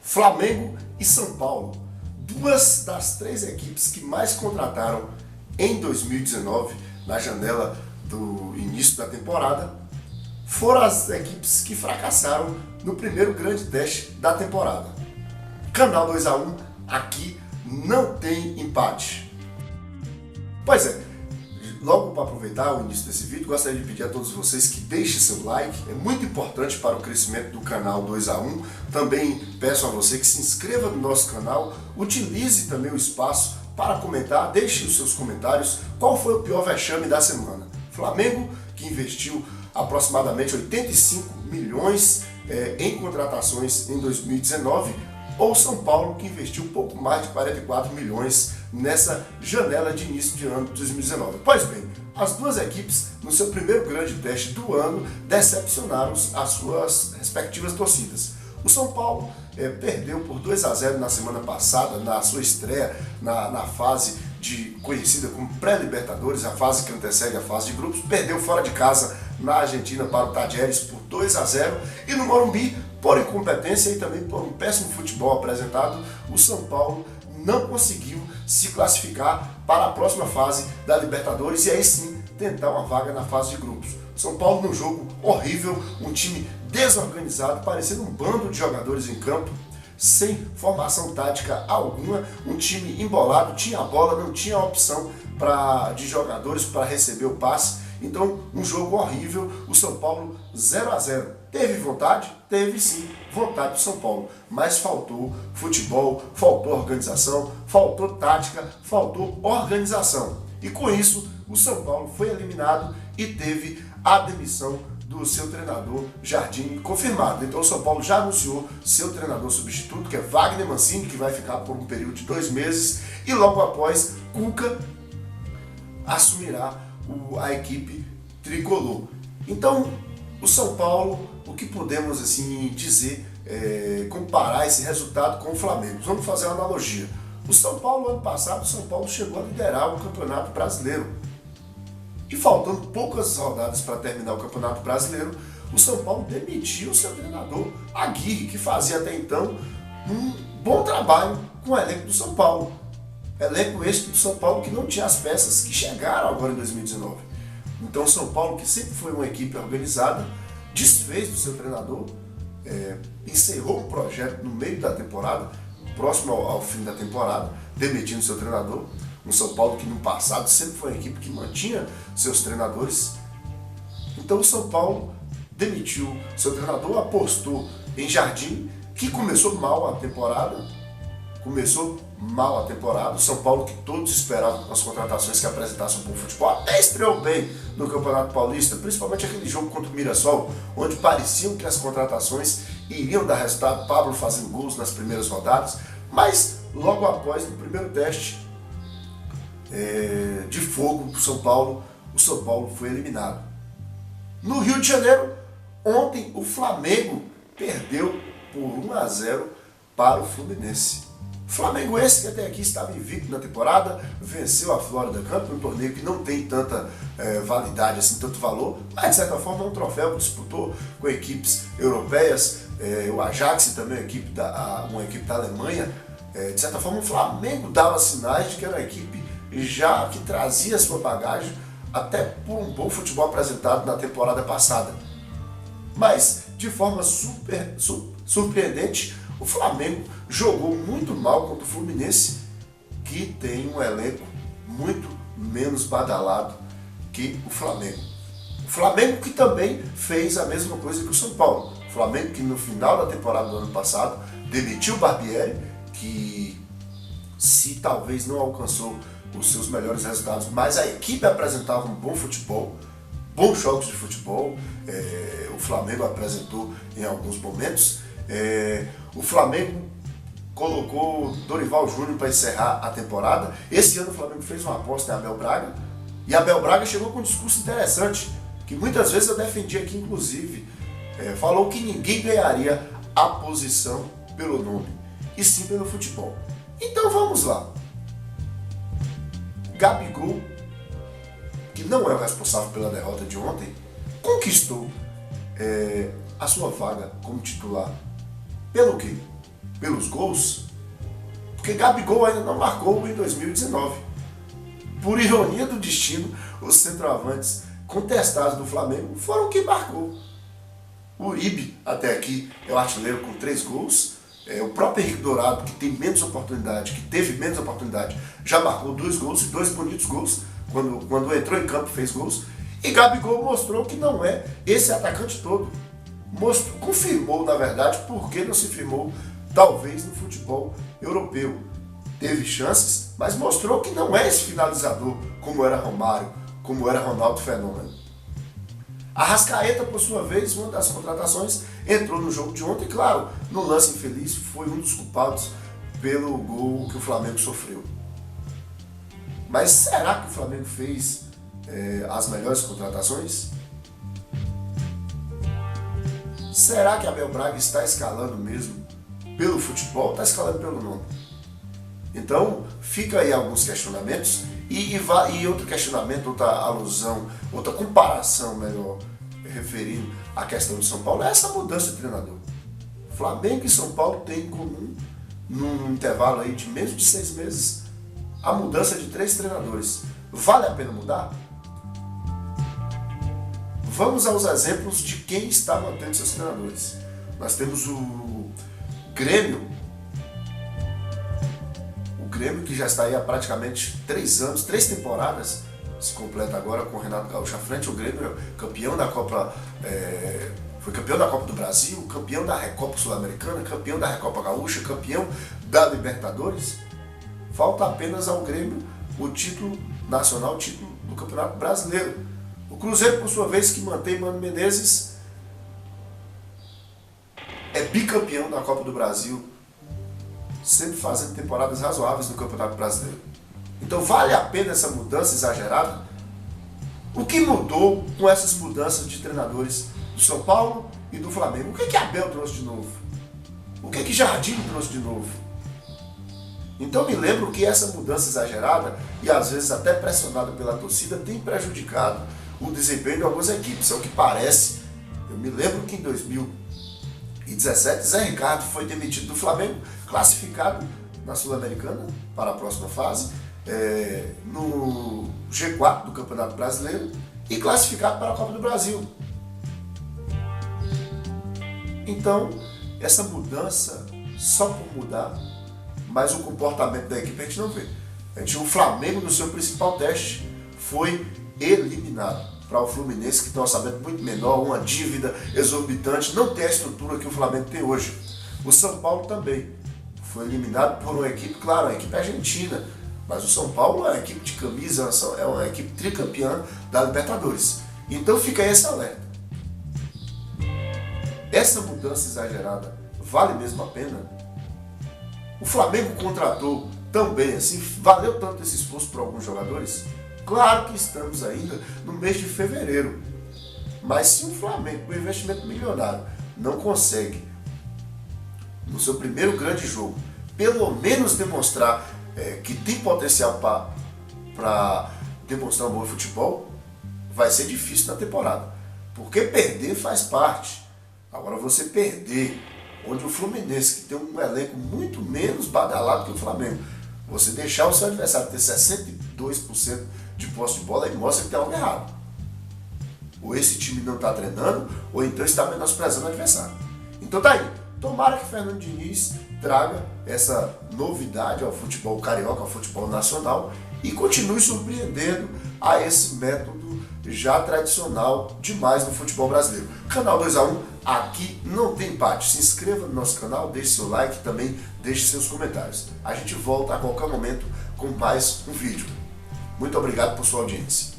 Flamengo e São Paulo, duas das três equipes que mais contrataram em 2019, na janela do início da temporada, foram as equipes que fracassaram no primeiro grande teste da temporada. Canal 2x1, aqui não tem empate. Pois é, logo para aproveitar o início desse vídeo, gostaria de pedir a todos vocês que deixem seu like, é muito importante para o crescimento do canal 2x1. Também peço a você que se inscreva no nosso canal, utilize também o espaço para comentar, deixe os seus comentários. Qual foi o pior vexame da semana? Flamengo, que investiu aproximadamente 85 milhões em contratações em 2019, ou São Paulo, que investiu um pouco mais de 44 milhões nessa janela de início de ano de 2019. Pois bem, as duas equipes, no seu primeiro grande teste do ano, decepcionaram as suas respectivas torcidas. O São Paulo perdeu por 2-0 na semana passada, na sua estreia na fase conhecida como pré-Libertadores, a fase que antecede a fase de grupos, perdeu fora de casa na Argentina para o Talleres por 2-0, e no Morumbi, por incompetência e também por um péssimo futebol apresentado, o São Paulo não conseguiu se classificar para a próxima fase da Libertadores e aí sim tentar uma vaga na fase de grupos. São Paulo num jogo horrível, um time desorganizado, parecendo um bando de jogadores em campo, sem formação tática alguma, um time embolado, tinha a bola, não tinha opção de jogadores para receber o passe. Então, um jogo horrível, o São Paulo 0-0. Teve vontade? Teve sim, vontade do São Paulo, mas faltou futebol, faltou organização, faltou tática, faltou organização. E com isso, o São Paulo foi eliminado e teve a demissão do seu treinador Jardim confirmado. Então o São Paulo já anunciou seu treinador substituto, que é Wagner Mancini, que vai ficar por um período de 2 meses, e logo após, Cuca assumirá a equipe tricolor. Então, o São Paulo, o que podemos assim dizer, comparar esse resultado com o Flamengo? Vamos fazer uma analogia. O São Paulo, ano passado, o São Paulo chegou a liderar o Campeonato Brasileiro. E faltando poucas rodadas para terminar o Campeonato Brasileiro, o São Paulo demitiu o seu treinador, Aguirre, que fazia até então um bom trabalho com o elenco do São Paulo. Elenco este do São Paulo que não tinha as peças que chegaram agora em 2019. Então o São Paulo, que sempre foi uma equipe organizada, desfez do seu treinador, encerrou um projeto no meio da temporada, próximo ao fim da temporada, demitindo seu treinador. Um São Paulo que no passado sempre foi uma equipe que mantinha seus treinadores. Então o São Paulo demitiu seu treinador, apostou em Jardim, que começou mal a temporada. O São Paulo, que todos esperavam com as contratações que apresentassem um bom futebol, até estreou bem no Campeonato Paulista, principalmente aquele jogo contra o Mirassol, onde pareciam que as contratações iriam dar resultado, Pablo fazendo gols nas primeiras rodadas, mas logo após, no primeiro teste de fogo do São Paulo, o São Paulo foi eliminado. No Rio de Janeiro, ontem o Flamengo perdeu por 1-0 para o Fluminense. Flamengo esse que até aqui estava invicto na temporada, venceu a Florida Cup, um torneio que não tem tanta validade, assim, tanto valor, mas de certa forma é um troféu que disputou com equipes europeias, o Ajax também, uma equipe da Alemanha. De certa forma o Flamengo dava sinais de que era uma equipe já que trazia sua bagagem até por um bom futebol apresentado na temporada passada. Mas, de forma surpreendente, o Flamengo jogou muito mal contra o Fluminense, que tem um elenco muito menos badalado que o Flamengo. O Flamengo que também fez a mesma coisa que o São Paulo. O Flamengo que no final da temporada do ano passado demitiu o Barbieri, que se talvez não alcançou os seus melhores resultados, mas a equipe apresentava um bom futebol, bons jogos de futebol, o Flamengo apresentou em alguns momentos. O Flamengo colocou Dorival Júnior para encerrar a temporada. Esse ano o Flamengo fez uma aposta em Abel Braga, e Abel Braga chegou com um discurso interessante, que muitas vezes eu defendi aqui inclusive. Falou que ninguém ganharia a posição pelo nome, e sim pelo futebol. Então vamos lá. Gabigol, que não é o responsável pela derrota de ontem, conquistou a sua vaga como titular. Pelo quê? pelos gols, porque Gabigol ainda não marcou em 2019. Por ironia do destino, os centroavantes contestados do Flamengo foram quem marcou. O Uribe, até aqui, é o artilheiro com 3 gols. O próprio Henrique Dourado, que tem menos oportunidade, que teve menos oportunidade, já marcou 2 gols, e 2 bonitos gols, quando entrou em campo fez gols. E Gabigol mostrou que não é esse atacante todo. Confirmou, na verdade, porque não se firmou, talvez, no futebol europeu. Teve chances, mas mostrou que não é esse finalizador, como era Romário, como era Ronaldo Fenômeno. Arrascaeta, por sua vez, uma das contratações, entrou no jogo de ontem, claro, no lance infeliz, foi um dos culpados pelo gol que o Flamengo sofreu. Mas será que o Flamengo fez as melhores contratações? Será que Abel Braga está escalando mesmo pelo futebol ou está escalando pelo nome? Então, fica aí alguns questionamentos e outro questionamento, outra alusão, outra comparação, melhor, referindo à questão de São Paulo, é essa mudança de treinador. Flamengo e São Paulo têm em comum, num intervalo aí de menos de 6 meses, a mudança de 3 treinadores. Vale a pena mudar? Vamos aos exemplos de quem está mantendo seus treinadores. Nós temos o Grêmio, que já está aí há praticamente 3 anos, 3 temporadas, se completa agora com o Renato Gaúcho à frente. O Grêmio é campeão da Copa, foi campeão da Copa do Brasil, campeão da Recopa Sul-Americana, campeão da Recopa Gaúcha, campeão da Libertadores. Falta apenas ao Grêmio o título nacional, o título do Campeonato Brasileiro. O Cruzeiro, por sua vez, que mantém Mano Menezes, é bicampeão da Copa do Brasil, sempre fazendo temporadas razoáveis no Campeonato Brasileiro. Então vale a pena essa mudança exagerada? O que mudou com essas mudanças de treinadores do São Paulo e do Flamengo? O que Abel trouxe de novo? O que Jardim trouxe de novo? Então me lembro que essa mudança exagerada e às vezes até pressionada pela torcida tem prejudicado o desempenho de algumas equipes. É o que parece. Eu me lembro que em 2017 Zé Ricardo foi demitido do Flamengo, classificado na Sul-Americana para a próxima fase, no G4 do Campeonato Brasileiro e classificado para a Copa do Brasil. Então, essa mudança, só por mudar, mas o comportamento da equipe a gente não vê. O Flamengo, no seu principal teste, foi eliminado para o Fluminense, que tem um orçamento muito menor, uma dívida exorbitante, não tem a estrutura que o Flamengo tem hoje. O São Paulo também foi eliminado por uma equipe, claro, uma equipe argentina, mas o São Paulo é uma equipe de camisa, é uma equipe tricampeã da Libertadores. Então fica aí esse alerta. Essa mudança exagerada vale mesmo a pena? O Flamengo contratou tão bem assim, valeu tanto esse esforço para alguns jogadores? Claro que estamos ainda no mês de fevereiro, mas se o Flamengo, com investimento milionário, não consegue, no seu primeiro grande jogo, pelo menos demonstrar que tem potencial para demonstrar um bom futebol, vai ser difícil na temporada, porque perder faz parte. Agora você perder, onde o Fluminense, que tem um elenco muito menos badalado que o Flamengo, você deixar o seu adversário ter 62% de posse de bola, aí mostra que tem algo errado. Ou esse time não está treinando, ou então está menosprezando o adversário. Então tá aí. Tomara que Fernando Diniz traga essa novidade ao futebol carioca, ao futebol nacional, e continue surpreendendo a esse método já tradicional demais no futebol brasileiro. Canal 2x1, aqui não tem empate. Se inscreva no nosso canal, deixe seu like e também deixe seus comentários. A gente volta a qualquer momento com mais um vídeo. Muito obrigado por sua audiência.